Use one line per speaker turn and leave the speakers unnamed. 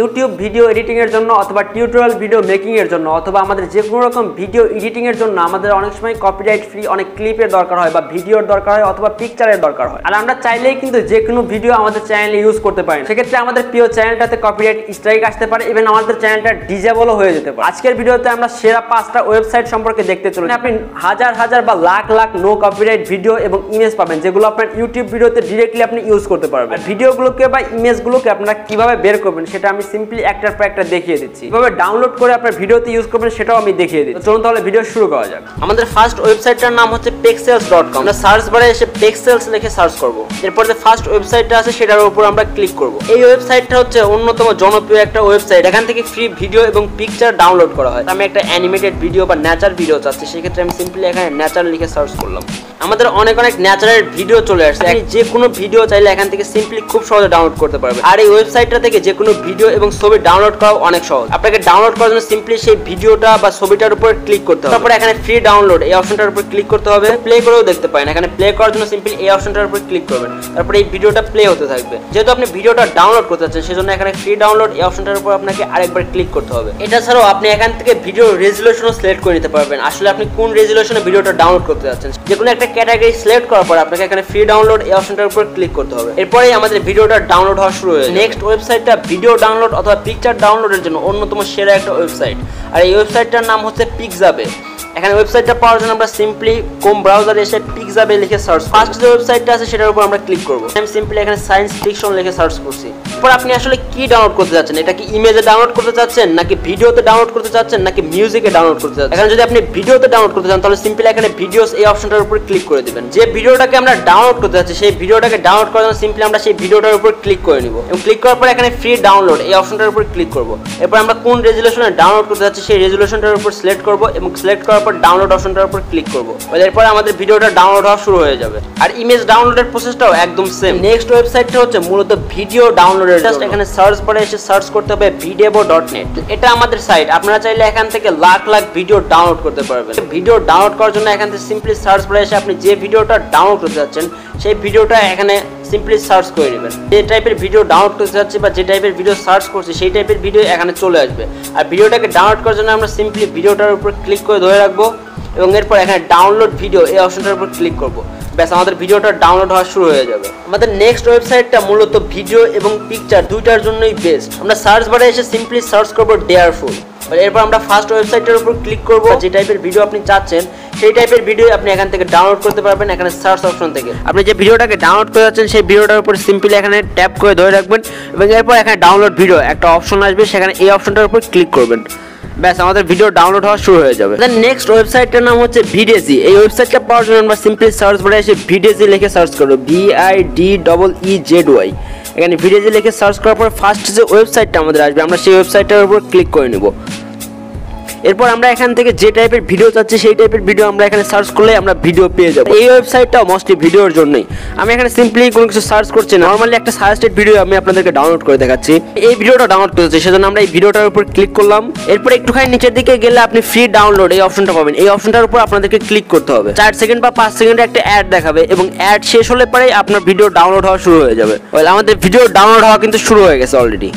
YouTube video editing এর জন্য অথবা টিউটোরিয়াল ভিডিও মেকিং এর জন্য অথবা আমাদের যে কোনো রকম ভিডিও এডিটিং এর জন্য আমাদের অনেক সময় কপিরাইট ফ্রি অনেক ক্লিপের দরকার হয় বা ভিডিওর দরকার হয় অথবা পিকচারের দরকার হয়। আর আমরা চাইলেই কিন্তু যে কোনো ভিডিও আমাদের চ্যানেলে ইউজ করতে পারি। সেক্ষেত্রে আমাদের প্রিয় চ্যানেলটাতে কপিরাইট স্ট্রাইক আসতে পারে এবং আমাদের চ্যানেলটা ডিজেবলও হয়ে যেতে পারে। আজকের ভিডিওতে আমরা সেরা 5টা ওয়েবসাইট সম্পর্কে দেখতে চলেছি। আপনি হাজার হাজার বা lakh lakh no copyright video এবং ইমেজ পাবেন যেগুলো আপনার ইউটিউব ভিডিওতে ডিরেক্টলি আপনি ইউজ করতে পারবেন। ভিডিওগুলোকে বা ইমেজগুলোকে আপনারা কিভাবে বের করবেন সেটা আমি সিম্পলি একটার পর একটা দেখিয়ে দিচ্ছি। কিভাবে ডাউনলোড করে আপনার ভিডিওতে ইউজ করবেন সেটাও আমি দেখিয়ে দিচ্ছি। চলুন তাহলে ভিডিও শুরু করা যাক। আমাদের ফার্স্ট ওয়েবসাইটটার নাম হচ্ছে pexels.com। আমরা সার্চ বারে এসে pexels লিখে সার্চ করব। এরপর যে ফার্স্ট ওয়েবসাইটটা আছে সেটার উপর আমরা ক্লিক করব। এই ওয়েবসাইটটা হচ্ছে অন্যতম জনপ্রিয় একটা ওয়েবসাইট। এখান থেকে ফ্রি ভিডিও এবং পিকচার ডাউনলোড করা হয়। আমি একটা অ্যানিমেটেড ভিডিও বা ন্যাচার ভিডিও চাচ্ছি, সেক্ষেত্রে আমি সিম্পলি এখানে ন্যাচার লিখে সার্চ করলাম। আমাদের অনেক ন্যাচারের ভিডিও চলে আসছে। আপনি যে কোনো ভিডিও চাইলে এখান থেকে সিম্পলি খুব সহজে ডাউনলোড করতে পারবেন। আর এই ওয়েবসাইটটা থেকে যে কোনো ভিডিও এবং ছবি ডাউনলোড করাও অনেক সহজ। আপনাকে ডাউনলোড করার জন্য সিম্পলি সেই ভিডিওটা বা ছবিটার উপর ক্লিক করতে হবে। তারপর এখানে ফ্রি ডাউনলোড এই অপশনটার উপর ক্লিক করতে হবে। প্লে করেও দেখতে পারেন। এখানে প্লে করার জন্য সিম্পলি এই অপশনটার উপর ক্লিক করবেন। তারপর এই ভিডিওটা প্লে হতে থাকবে। যেহেতু আপনি ভিডিওটা ডাউনলোড করতে চাচ্ছেন সেজন্য এখানে ফ্রি ডাউনলোড এই অপশনটার উপর আপনাকে আরেকবার ক্লিক করতে হবে। এটা ছাড়াও আপনি এখান থেকে ভিডিও রেজুলেশনও সিলেক্ট করে নিতে পারবেন। আসলে আপনি কোন রেজুলেশনে ভিডিওটা ডাউনলোড করতে যাচ্ছেন যে কোনো একটা ক্যাটাগরি সিলেক্ট করার পর আপনাকে এখানে ফ্রি ডাউনলোড এই অপশনটার উপর ক্লিক করতে হবে। এরপরেই আমাদের ভিডিওটা ডাউনলোড হওয়া শুরু হয়ে যাবে। নেক্সট ওয়েবসাইটটা ভিডিও ডাউনলোড অথবা পিকচার ডাউনলোডের জন্য অন্যতম সেরা একটা ওয়েবসাইট। আর এই ওয়েবসাইটটার নাম হচ্ছে পিক্সাবে। এখানে ওয়েবসাইটটা পাওয়ার জন্য আমরা সিম্পলি ক্রোম ব্রাউজারে এসে পিক্সাবে লিখে সার্চ। ফার্স্ট যে ওয়েবসাইটটা আছে সেটার উপর আমরা ক্লিক করব। আমি সিম্পলি এখানে সায়েন্স ফিকশন লিখে সার্চ করছি। এরপর আপনি আসলে কি ডাউনলোড করতে যাচ্ছেন, এটা কি ইমেজে ডাউনলোড করতে চাচ্ছেন নাকি ভিডিওতে ডাউনলোড করতে চাচ্ছেন নাকি মিউজিকে ডাউনলোড করতে চাচ্ছেন। এখানে যদি আপনি ভিডিওতে ডাউনলোড করতে চান তাহলে সিম্পলি এখানে ভিডিওস এই অপশনটার উপর ক্লিক করে দিবেন। যে ভিডিওটাকে আমরা ডাউনলোড করতে যাচ্ছি সেই ভিডিওটাকে ডাউনলোড করার জন্য সিম্পলি আমরা সেই ভিডিওটার উপর ক্লিক করে নিব এবং ক্লিক করার পর এখানে ফ্রি ডাউনলোড এই অপশনটার উপর ক্লিক করব। এরপর আমরা কোন রেজুলেশনে ডাউনলোড করতে যাচ্ছি সেই রেজুলেশনটার উপর সিলেক্ট করব এবং সিলেক্ট করার পর ডাউনলোড অপশনটার উপর ক্লিক করব। এরপর আমাদের ভিডিওটা ডাউনলোড হওয়া শুরু হয়ে যাবে। আর ইমেজ ডাউনলোডের প্রসেসটাও একদম সেম। নেক্সট ওয়েবসাইটটা হচ্ছে মূলত ভিডিও ডাউনলোডের জন্য। জাস্ট এখানে সার্চ বারে এসে সার্চ করতে হবে videvo.net। এটা আমাদের সাইট। আপনারা চাইলে এখান থেকে লাখ লাখ ভিডিও ডাউনলোড করতে পারবেন। ভিডিও ডাউনলোড করার জন্য এখান থেকে সিম্পলি সার্চ বারে এসে আপনি যে ভিডিওটা ডাউনলোড করতে যাচ্ছেন সেই ভিডিওটা এখানে সিম্পলি সার্চ করে নেবেন। যে টাইপের ভিডিও ডাউনলোড করতে যাচ্ছি বা যে টাইপের ভিডিও সার্চ করছি সেই টাইপের ভিডিও এখানে চলে আসবে। আর ভিডিওটাকে ডাউনলোড করার জন্য আমরা সিম্পলি ভিডিওটার উপর ক্লিক করে ধরে রাখবো এবং এরপর এখানে ডাউনলোড ভিডিও এই অপশনটার উপর ক্লিক করব। ব্যাস আমাদের ভিডিওটা ডাউনলোড হওয়া শুরু হয়ে যাবে। আমাদের নেক্সট ওয়েবসাইটটা মূলত ভিডিও এবং পিকচার দুইটার জন্যই বেস্ট। আমরা সার্চ বারে এসে সিম্পলি সার্চ করব ডেয়ারফুল। এরপর আমরা ফার্স্ট ওয়েবসাইটের উপর ক্লিক করব। যে টাইপের ভিডিও আপনি চাচ্ছেন সেই টাইপের ভিডিও আপনি এখান থেকে ডাউনলোড করতে পারবেন। এখানে সার্চ অপশন থেকে আপনি যে ভিডিওটাকে ডাউনলোড করতে যাচ্ছেন সেই ভিডিওটার উপর সিম্পলি এখানে ট্যাপ করে ধরে রাখবেন এবং এরপর এখানে ডাউনলোড ভিডিও একটা অপশন আসবে, সেখানে এই অপশনটার উপর ক্লিক করবেন। ব্যাস আমাদের ভিডিও ডাউনলোড হওয়া শুরু হয়ে যাবে। নেক্সট ওয়েবসাইটটার নাম হচ্ছে ভিডিজি। এই ওয়েবসাইটটা পাওয়ার জন্য আমরা সিম্পলি সার্চ বারে এসে ভিডিজি লিখে সার্চ করব। VIDEEZY। এখানে ভিডিজি লিখে সার্চ করার পর ফার্স্ট যে ওয়েবসাইটটা আমাদের আসবে আমরা সেই ওয়েবসাইটটার উপর ক্লিক করে নেব। এরপর আমরা এখান থেকে যে টাইপের ভিডিও চাচ্ছি সেই টাইপের ভিডিও আমরা এখানে সার্চ করলে আমরা ভিডিও পেয়ে যাব। এই ওয়েবসাইটটাও মোস্টলি ভিডিওর জন্যই। আমি এখানে সিম্পলি কোনো কিছু সার্চ করছি না, নর্মালি একটা সাজেস্টেড ভিডিও আমি আপনাদেরকে ডাউনলোড করে দেখাচ্ছি। এই ভিডিওটা ডাউনলোড করতে সেজন্য আমরা এই ভিডিওটার উপর ক্লিক করলাম। এরপর একটুখানি নিচের দিকে গেলে আপনি ফ্রি ডাউনলোড এই অপশনটা পাবেন। এই অপশনটার উপর আপনাদেরকে ক্লিক করতে হবে। 4 সেকেন্ড বা 5 সেকেন্ডে একটা অ্যাড দেখাবে এবং অ্যাড শেষ হলে পরেই আপনার ভিডিও ডাউনলোড হওয়া শুরু হয়ে যাবে। আমাদের ভিডিও ডাউনলোড হওয়া কিন্তু শুরু হয়ে গেছে অলরেডি।